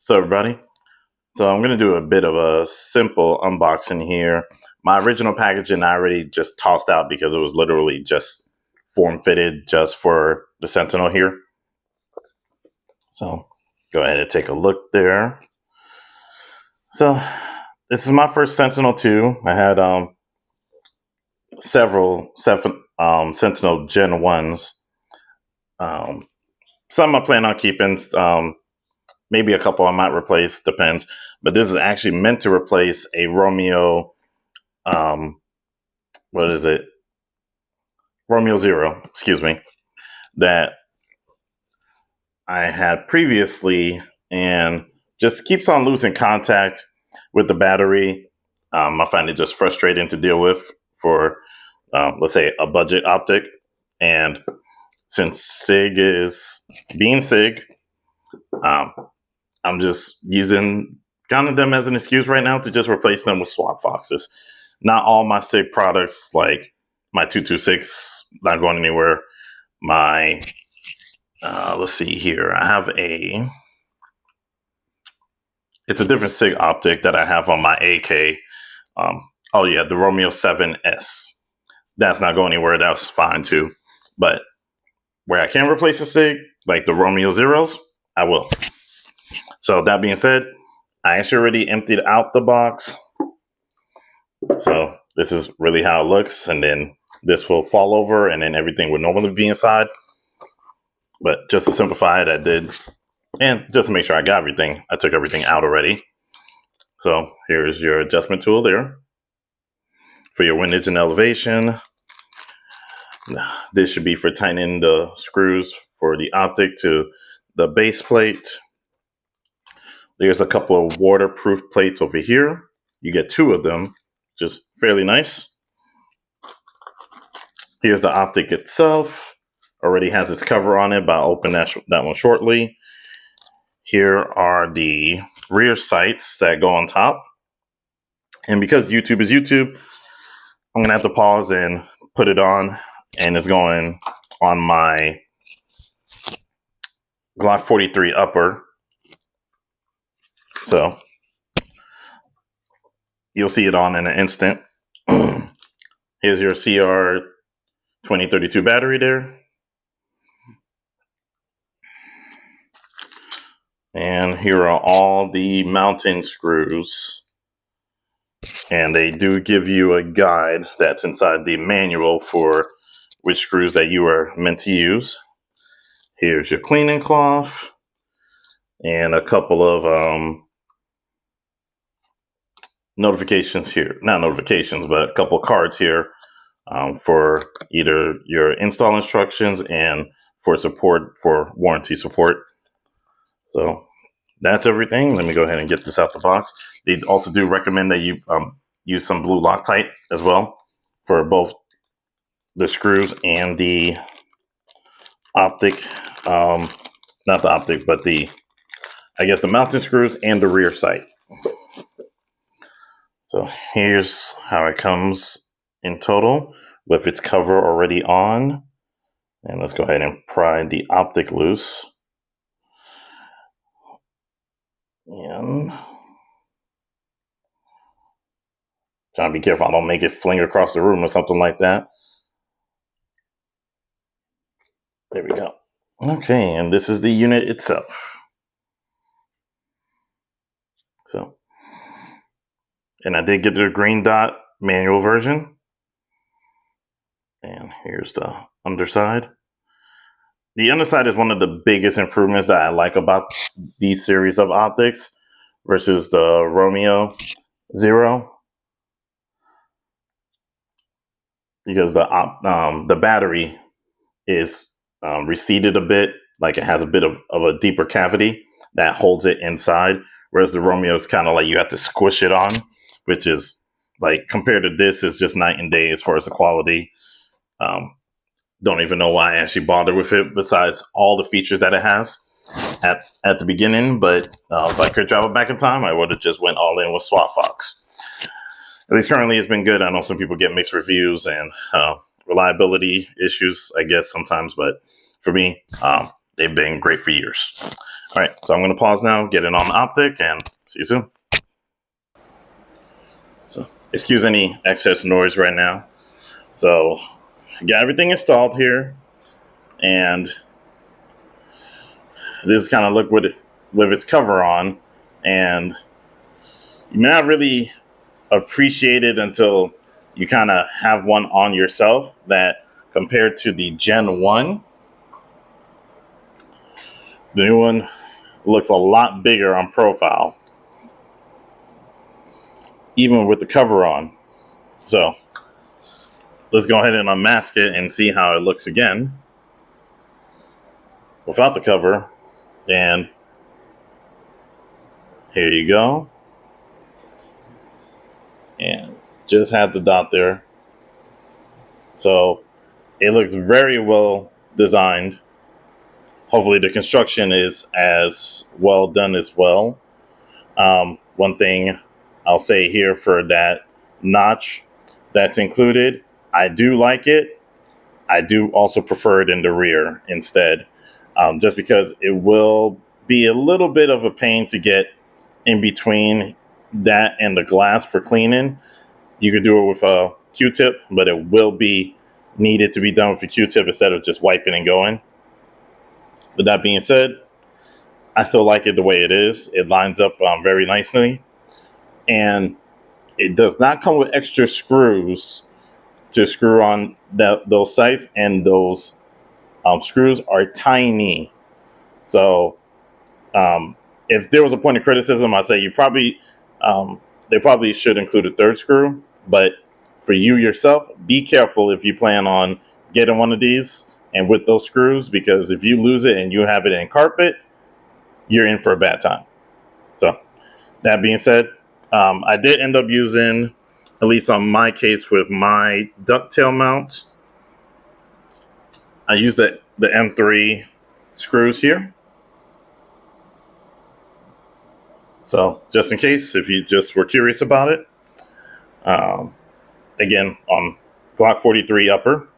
So everybody, so I'm going to do a bit of a simple unboxing here. My original packaging I already just tossed out because it was literally just form fitted just for the Sentinel here. So go ahead and take a look there. So this is my first Sentinel 2. I had several Sentinel Gen 1s. Some I plan on keeping. Maybe a couple I might replace, depends. But this is actually meant to replace a Romeo, what is it? Romeo Zero, excuse me, that I had previously and just keeps on losing contact with the battery. I find it just frustrating to deal with for, let's say, a budget optic. And since SIG is being SIG, I'm just using kind of them as an excuse right now to just replace them with Swampfoxes. Not all my SIG products, like my 226, not going anywhere. My, let's see here. I have it's a different SIG optic that I have on my AK. Oh yeah, the Romeo 7S. That's not going anywhere. That's fine too. But where I can replace a SIG, like the Romeo Zeros, I will. So that being said, I actually already emptied out the box. So this is really how it looks. And then this will fall over and then everything would normally be inside. But just to simplify it, I did. And just to make sure I got everything, I took everything out already. So here's your adjustment tool there for your windage and elevation. This should be for tightening the screws for the optic to the base plate. There's a couple of waterproof plates over here. You get 2 of them, just fairly nice. Here's the optic itself. Already has its cover on it, but I'll open that one shortly. Here are the rear sights that go on top. And because YouTube is YouTube, I'm going to have to pause and put it on. And it's going on my Glock 43 upper. So you'll see it on in an instant. Here's your CR 2032 battery there. And here are all the mounting screws. And they do give you a guide that's inside the manual for which screws that you are meant to use. Here's your cleaning cloth and a couple of notifications here. Not notifications, but a couple of cards here for either your install instructions and for support, for warranty support. So that's everything. Let me go ahead and get this out the box. They also do recommend that you use some blue Loctite as well for both the screws and the optic. Not the optic, but I guess the mounting screws and the rear sight. So here's how it comes in total with its cover already on. And let's go ahead and pry the optic loose. And trying to be careful I don't make it fling across the room or something like that. There we go. Okay, and this is the unit itself. So, and I did get the green dot manual version. And here's the underside. The underside is one of the biggest improvements that I like about these series of optics versus the Romeo Zero. Because the battery is receded a bit, like it has a bit of a deeper cavity that holds it inside, whereas the Romeo is kind of like you have to squish it on, which is like compared to this is just night and day as far as the quality. Don't even know why I actually bother with it besides all the features that it has at the beginning, but if I could travel back in time, I would have just went all in with Swampfox. At least currently it's been good. I know some people get mixed reviews and reliability issues, I guess, sometimes. But for me, they've been great for years. All right, so I'm going to pause now, get it on the optic, and see you soon. So excuse any excess noise right now. So I got everything installed here, and this is kind of look with its cover on, and you may not really appreciate it until you kind of have one on yourself. That compared to the Gen 1, the new one looks a lot bigger on profile, even with the cover on. So let's go ahead and unmask it and see how it looks again without the cover. And here you go. And just had the dot there. So it looks very well designed. Hopefully the construction is as well done as well. One thing I'll say here for that notch that's included, I do like it. I do also prefer it in the rear instead, just because it will be a little bit of a pain to get in between that and the glass for cleaning. You could do it with a Q-tip, but it will be needed to be done with a Q-tip instead of just wiping and going. With that being said, I still like it the way it is. It lines up very nicely, and it does not come with extra screws to screw on those sights, and those screws are tiny. So if there was a point of criticism, I'd say they probably should include a third screw. But for you yourself, be careful if you plan on getting one of these and with those screws, because if you lose it and you have it in carpet, you're in for a bad time. So that being said, I did end up using, at least on my case with my ducktail mount, I used the M3 screws here. So just in case, if you just were curious about it, again, on Glock 43 upper,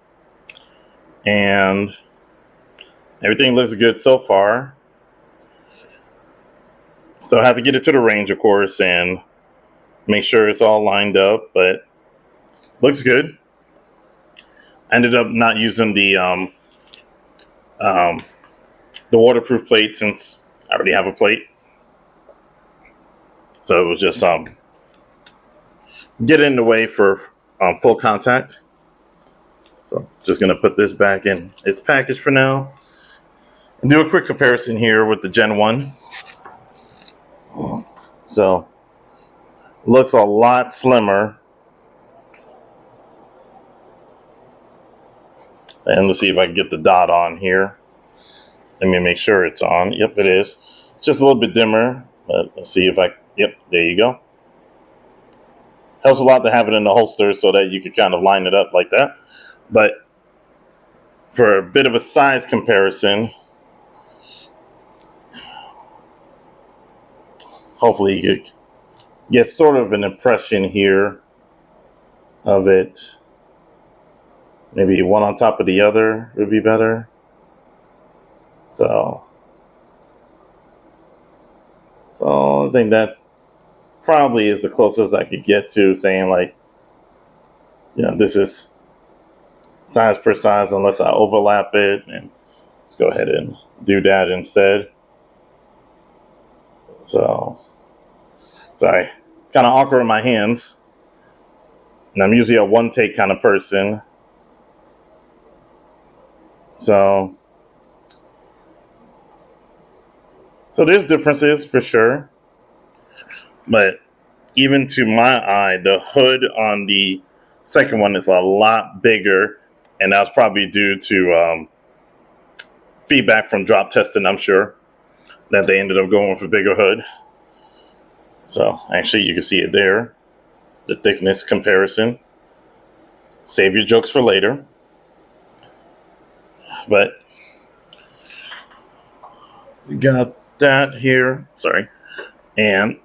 and everything looks good so far. Still have to get it to the range, of course, and make sure it's all lined up, but looks good. I ended up not using the waterproof plate since I already have a plate. So it was just get in the way for full contact. So just gonna put this back in its package for now. And do a quick comparison here with the Gen 1. So looks a lot slimmer. And let's see if I can get the dot on here. Let me make sure it's on. Yep, it is. Just a little bit dimmer, but let's see if yep, there you go. Helps a lot to have it in the holster so that you can kind of line it up like that. But for a bit of a size comparison, hopefully you could get sort of an impression here of it. Maybe one on top of the other would be better. So I think that probably is the closest I could get to saying, like, you know, this is size per size, unless I overlap it. And let's go ahead and do that instead. So, sorry, kind of awkward in my hands. And I'm usually a one take kind of person. So there's differences for sure. But even to my eye, the hood on the second one is a lot bigger. And that's probably due to feedback from drop testing, I'm sure, that they ended up going with a bigger hood. So actually, you can see it there, the thickness comparison. Save your jokes for later. But we got that here. Sorry. And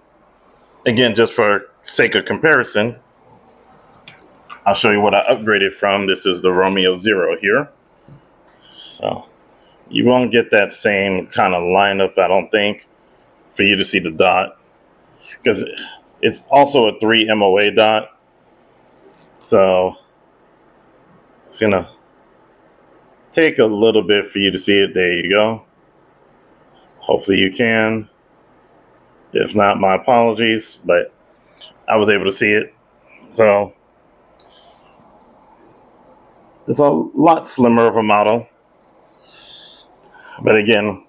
again, just for sake of comparison, I'll show you what I upgraded from. This is the Romeo 0 here. So you won't get that same kind of lineup, I don't think, for you to see the dot. Because it's also a 3 MOA dot. So it's going to take a little bit for you to see it. There you go. Hopefully you can. If not, my apologies, but I was able to see it. So it's a lot slimmer of a model. But again,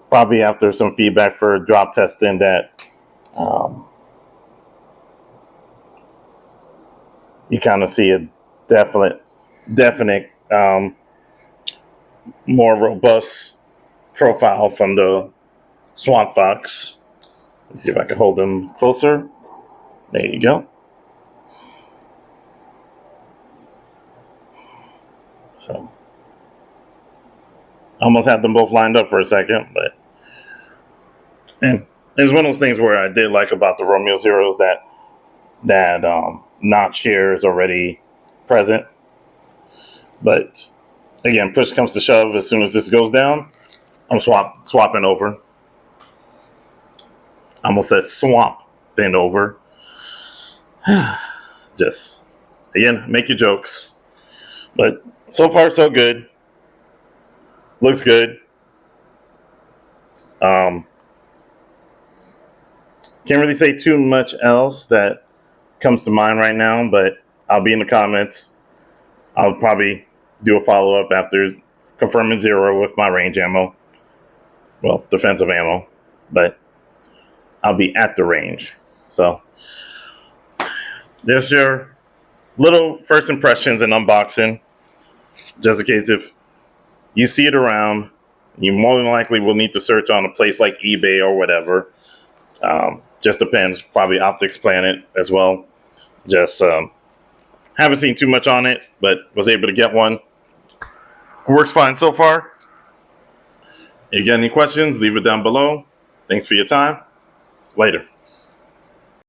probably after some feedback for drop testing that you kind of see a definite more robust profile from the Swampfox. Let's see if I can hold them closer. There you go. So I almost had them both lined up for a second, but and it's one of those things where I did like about the Romeo Zeros that notch here is already present. But again, push comes to shove, as soon as this goes down, I'm swapping over. I almost said swamp bend over. Just again, make your jokes. But so far so good. Looks good. Can't really say too much else that comes to mind right now, but I'll be in the comments. I'll probably do a follow-up after confirming 0 with my range ammo. Well, defensive ammo. But I'll be at the range. So there's your little first impressions and unboxing. Just in case if you see it around, you more than likely will need to search on a place like eBay or whatever. Just depends. Probably Optics Planet as well. Just haven't seen too much on it, but was able to get one. Works fine so far. If you got any questions, leave it down below. Thanks for your time. Later.